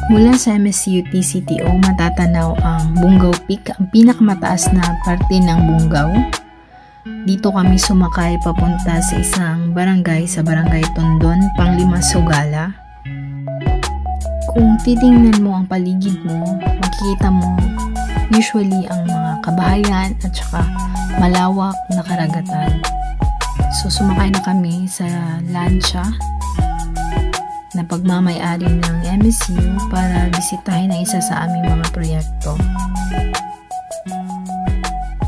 Mula sa MSCUT CTO, matatanaw ang Bungaw Peak, ang pinakamataas na parte ng Bungaw. Dito kami sumakay papunta sa isang barangay, sa Barangay Tondon, Panglima, Sugala. Kung titingnan mo ang paligid mo, makikita mo usually ang mga kabahayan at saka malawak na karagatan. So sumakay na kami sa lancha na pagmamay-ari ng MSU para bisitahin ang isa sa aming mga proyekto.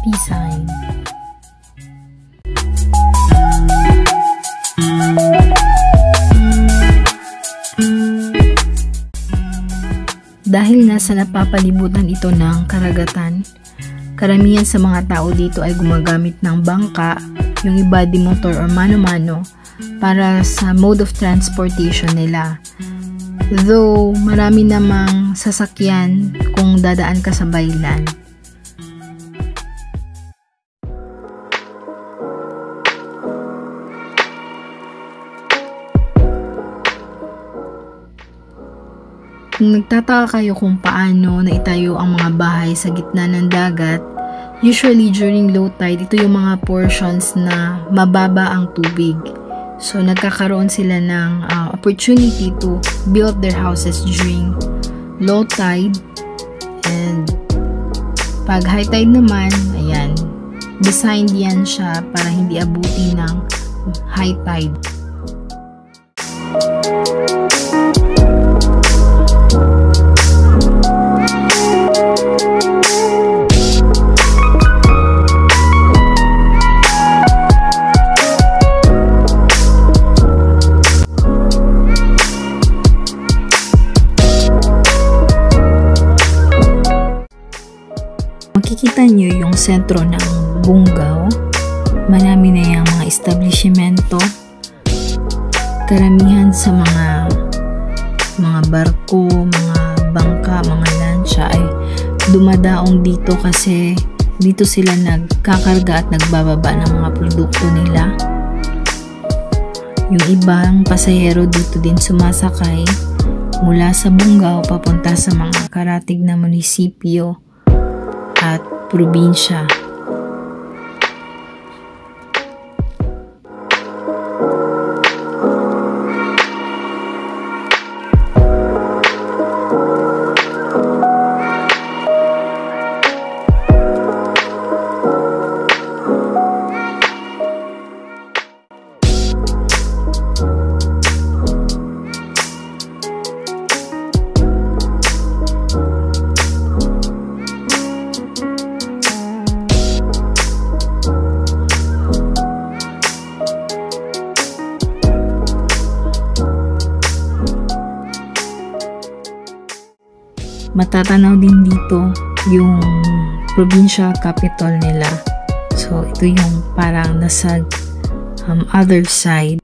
Peace sign. Dahil nasa napapalibutan ito ng karagatan, karamihan sa mga tao dito ay gumagamit ng bangka, yung iba di motor or mano-mano, para sa mode of transportation nila. Though marami namang sasakyan kung dadaan ka sa baylan. Kung nagtataka kayo kung paano naitayo ang mga bahay sa gitna ng dagat, usually during low tide, ito yung mga portions na mababa ang tubig. So, nagkakaroon sila ng opportunity to build their houses during low tide. And pag high tide naman, ayan, designed yan siya para hindi abuti ng high tide. Makikita nyo yung sentro ng Bungaw. Marami na yung mga establishmento. Karamihan sa mga barko, mga bangka, mga lansya ay dumadaong dito kasi dito sila nagkakarga at nagbababa ng mga produkto nila. Yung ibang pasahero dito din sumasakay mula sa Bungaw papunta sa mga karatig na munisipyo at probinsya. Matatanaw din dito yung provincial capital nila. So, ito yung parang nasa other side.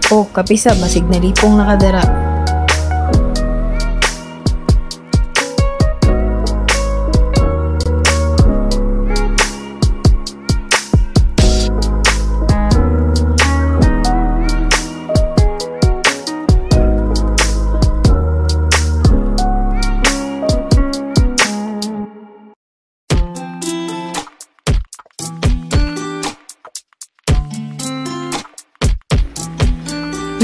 Oh, kapisa, basig na lipong nakadara.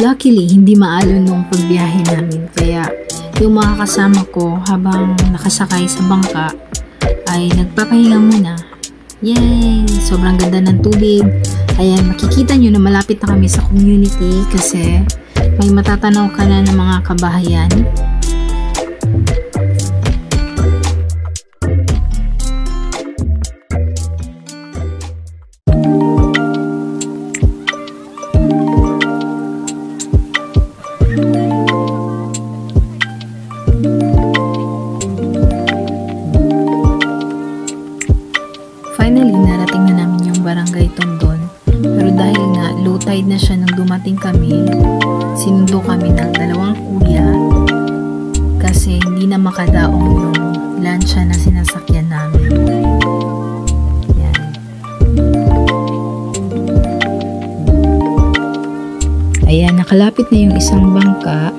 Luckily, hindi maalon nung pagbiyahe namin. Kaya, yung mga kasama ko habang nakasakay sa bangka ay nagpapahinga muna. Yay! Sobrang ganda ng tubig. Ayan, makikita nyo na malapit na kami sa community kasi may matatanaw ka na ng mga kabahayan. Finally, narating na namin yung Barangay Tondon. Pero dahil nga low tide na siya nung dumating kami, sinundo kami ng dalawang kuya kasi hindi na makadaong yung lancha na sinasakyan namin. Yan. Ayan, nakalapit na yung isang bangka.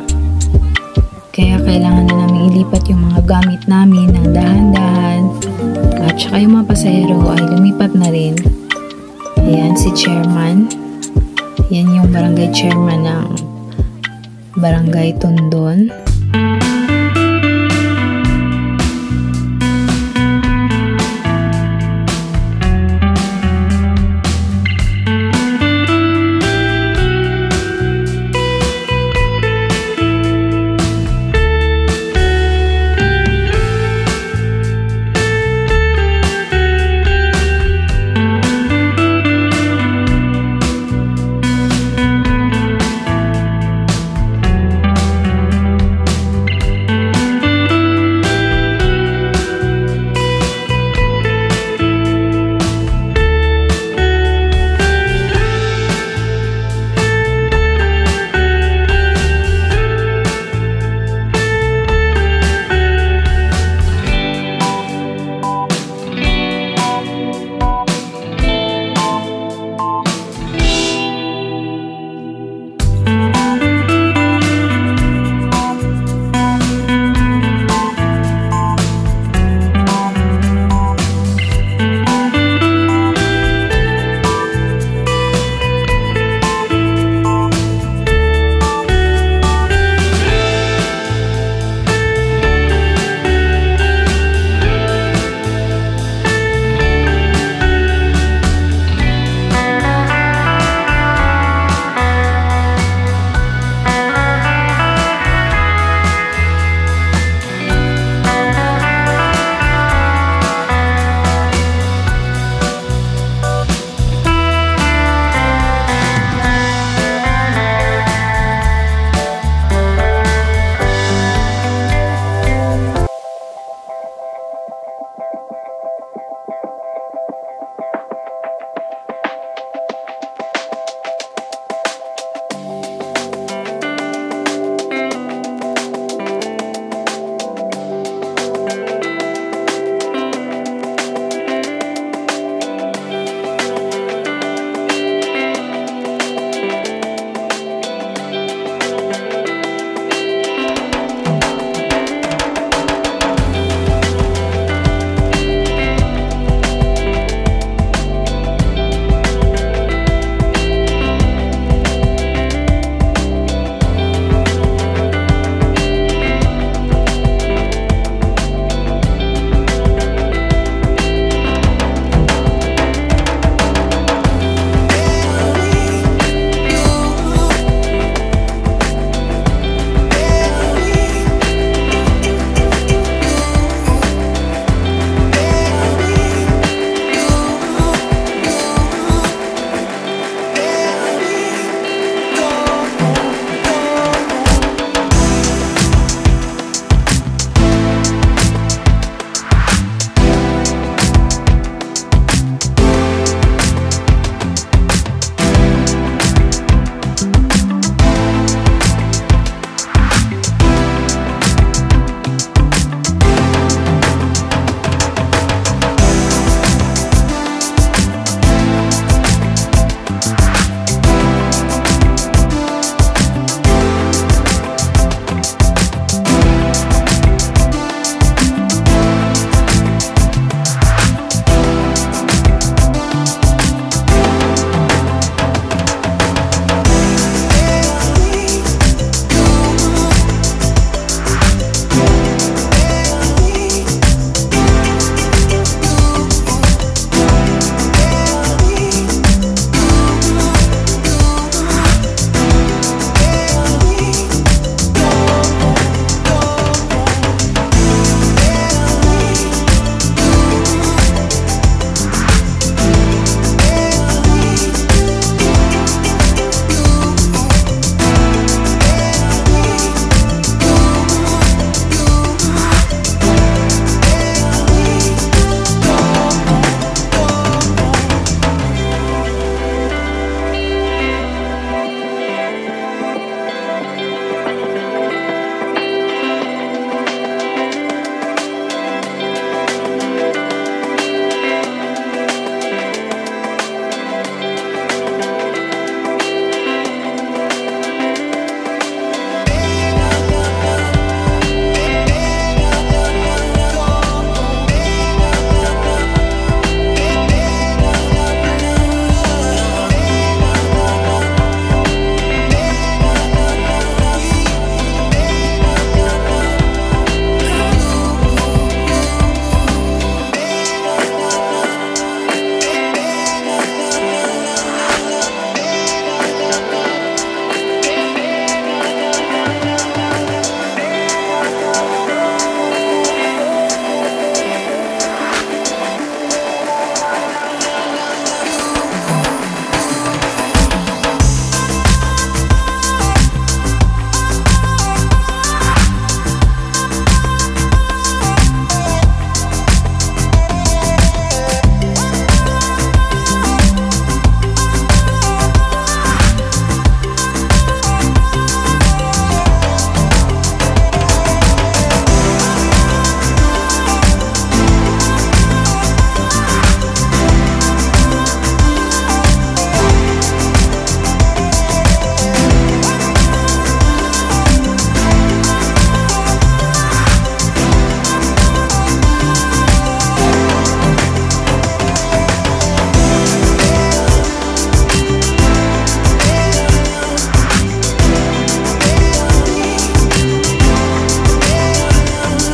Kaya kailangan na namin ilipat yung mga gamit namin ng dahan-dahan. At saka yung mga pasahero ay lumipat na rin. Ayan, si chairman. Yan yung barangay chairman ng Barangay Tondon.